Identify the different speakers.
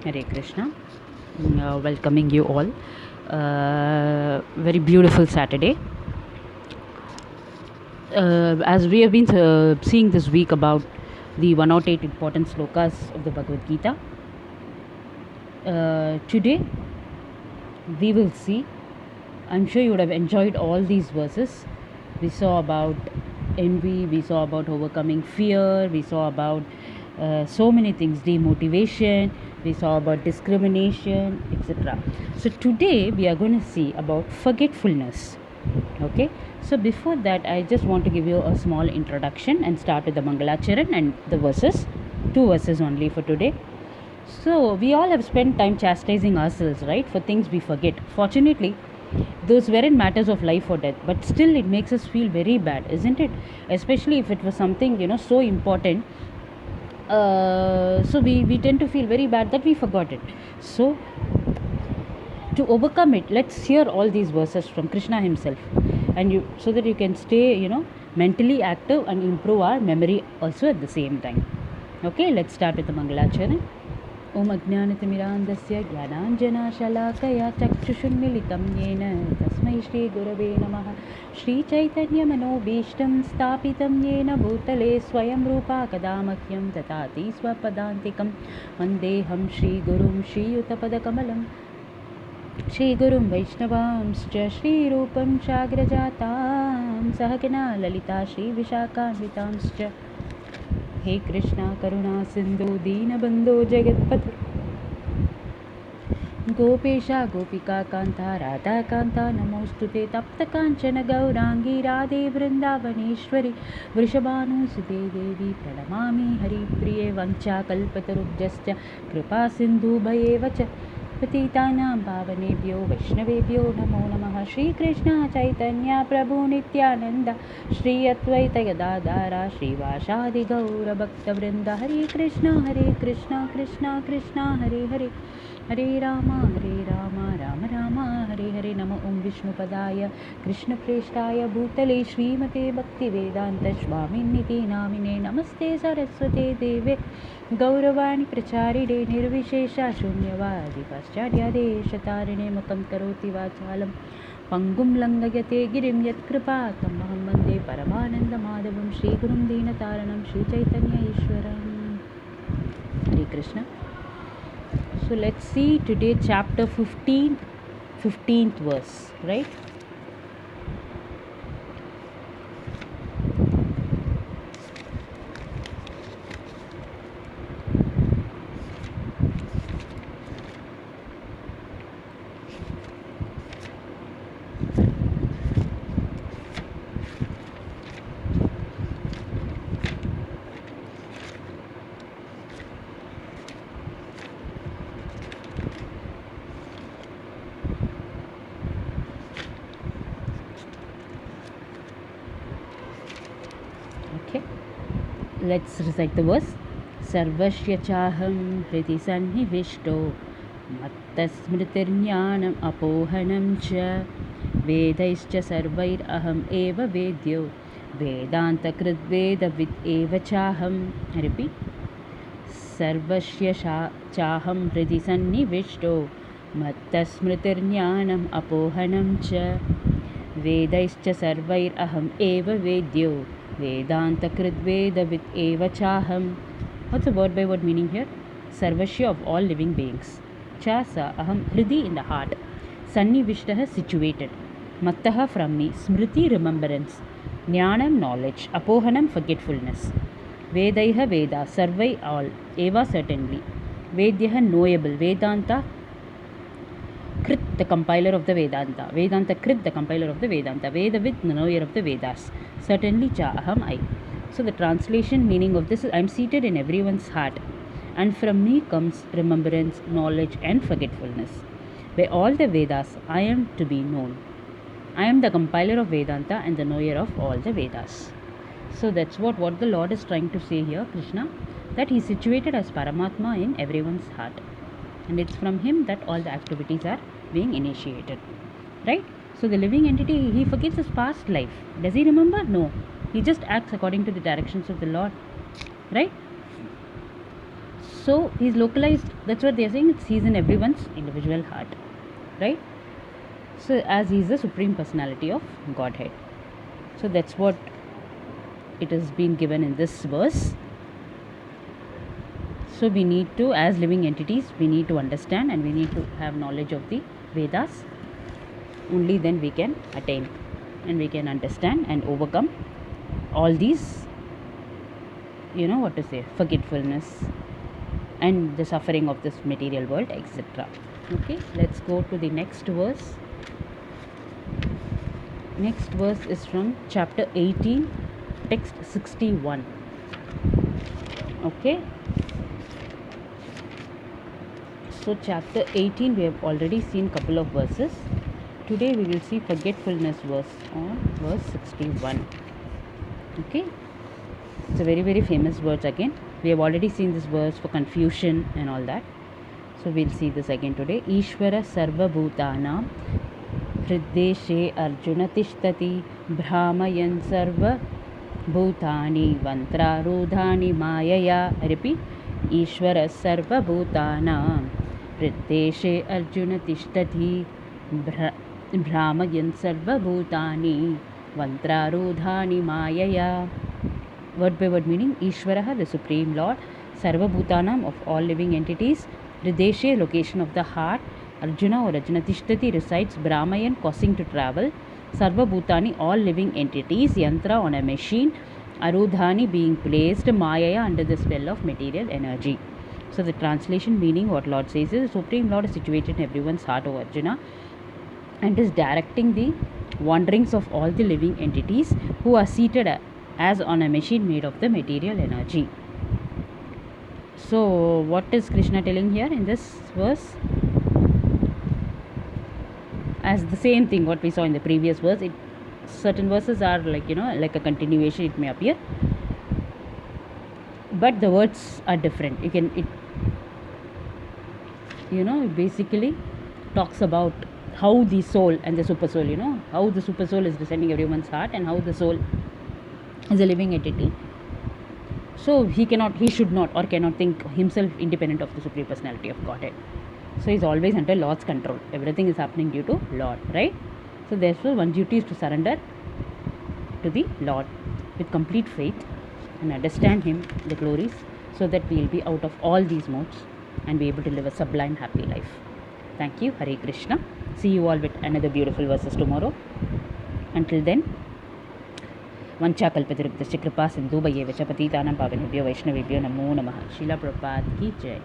Speaker 1: Hare Krishna. Welcoming you all. Very beautiful Saturday. As we have been seeing this week about the 108 important slokas of the Bhagavad Gita, today we will see. I'm sure you would have enjoyed all these verses. We saw about envy, we saw about overcoming fear, we saw about so many things, demotivation, we saw about discrimination, etc. So today we are going to see about forgetfulness. Okay, so before that, I just want to give you a small introduction and start with the Mangalacharan and the verses, two verses only for today. So we all have spent time chastising ourselves, right, for things we forget. Fortunately, those weren't matters of life or death, but still it makes us feel very bad, isn't it? Especially if it was something so important. So we tend to feel very bad that we forgot it. So to overcome it, let's hear all these verses from Krishna himself, and you, so that you can stay mentally active and improve our memory also at the same time. Okay, let's start with the Mangalacharan. Om Ajnanatimirandasya Jnananjana Chakshushunnilitam Yena Tasmai Shri Gurave Namaha Shri Chaitanya Manobhishtam Stapitam Yena Bhutale Swayam Rupa Kadamakyam Tatati Swapadantikam Vandeham Shri Gurum Shri Yutapadakamalam Shri Gurum Vaishnavamscha Shri Rupam Shagrajatam Sahagana Lalita Shri Vishakhanvitamscha He Krishna Karuna Sindhu Dina Bandhu Jagatpatu Gopesha Gopika Kanta Radha Kanta Namostute Tapta Kanchana Gaurangi Radhe Vrindavaneshwari Vrishabhanu Sute Devi Pranamami Hari Priye Vancha Kalpatarubhyascha Kripa Sindhu Bhayevacha Patitanam Pavanebhyo Vaishnavebhyo Namo Namaha Shri Krishna Chaitanya Prabhu Nityananda Shri Advaita Gadadhara Shri Vashadi Gaura Bhakta Vrinda Hare Krishna Krishna Krishna Hare Hare Hare Rama Rama Rama Hare Hare Namo Om Vishnu Padaya Krishna Preshtaya Bhutale Srimate Bhakti Vedanta Swamini Namine Namaste Saraswate Deve Gauravani Pracharide Nirvishesha Shunyavadi Pascharya Shatarine Mukam Karoti Vachalam Pangum Langayate Girim Yat Kripa Tamaham Bande Paramananda Madhavam Shri Gurum Dina Taranam Shri Chaitanya Ishwaram. Hare Krishna. So let's see today chapter 15, 15th verse, right? Okay, let's recite the verse. Sarvashya chaham hriti sannivishto mattasmritirjnanam apohanam cha vedaischa sarvair aham eva vedyo vedanta krit vedavid eva chaham. Repeat. Sarvashya chaham hriti sannivishto mattasmritirjnanam apohanam cha vedaischa sarvair aham eva vedyo Vedanta Kridveda with Eva Chaham. What's the word by word meaning here? Sarvashya of all living beings. Chasa Aham Hridi in the heart. Sanni Vishtaha situated. Mattaha from me. Smriti remembrance. Jnanam knowledge. Apohanam forgetfulness. Vedaiha Veda. Sarvai all. Eva certainly. Vedyaha knowable. Vedanta Krit, the compiler of the Vedanta. Vedanta Krit, the compiler of the Vedanta. Vedavid, the knower of the Vedas. Certainly cha aham I. So the translation meaning of this is I am seated in everyone's heart, and from me comes remembrance, knowledge and forgetfulness. By all the Vedas I am to be known. I am the compiler of Vedanta and the knower of all the Vedas. So that's what the Lord is trying to say here, Krishna, that he is situated as Paramatma in everyone's heart. And it's from him that all the activities are being initiated. Right? So the living entity, he forgets his past life. Does he remember? No. He just acts according to the directions of the Lord. Right? So he's localized. That's what they're saying. He's in everyone's individual heart, right? So as he's the supreme personality of Godhead. So that's what it has been given in this verse. So we need to, as living entities, we need to understand and we need to have knowledge of the Vedas. Only then we can attain and we can understand and overcome all these, forgetfulness and the suffering of this material world, etc. Okay, let's go to the next verse. Next verse is from chapter 18, text 61. Okay. So chapter 18 we have already seen couple of verses. Today we will see forgetfulness verse on verse 61. Okay. It's a very, very famous verse again. We have already seen this verse for confusion and all that. So we'll see this again today. Ishvara sarva bhutanam hriddeshe arjuna tishtati brahmayan sarva bhutani vantrarudhani mayaya. I repeat. Ishvara sarva bhutanam hriddeshe arjuna tishtati brahmayan sarva bhutani vantrarudhani mayaya. Word by word meaning, Ishvaraha, the Supreme Lord, Sarva Bhutanam, of all living entities, Hrideshe, location of the heart, Arjuna or Arjuna Tishtati resides, Brahmayan, causing to travel, Sarva Bhutani, all living entities, Yantra, on a machine, Arudhani, being placed, Mayaya, under the spell of material energy. So the translation meaning, what Lord says is, the Supreme Lord is situated in everyone's heart, O Arjuna, and is directing the wanderings of all the living entities who are seated as on a machine made of the material energy. So what is Krishna telling here in this verse? As the same thing what we saw in the previous verse, certain verses are like a continuation, it may appear, but the words are different. It basically talks about how the soul and the super soul, how the super soul is descending everyone's heart and how the soul is a living entity. So he should not or cannot think himself independent of the Supreme Personality of Godhead. So he's always under Lord's control. Everything is happening due to Lord, right? So therefore one duty is to surrender to the Lord with complete faith and understand him, the glories, so that we will be out of all these modes and be able to live a sublime happy life. Thank you. Hare Krishna. See you all with another beautiful verses tomorrow. Until then, वंशाकल्पतरुभ्यश्च कृपा सिन्धुभ्यैव च पतितानां पावनेभ्यो वैष्णवेभ्यो नमो नमः. शीला प्रभुपाद की जय.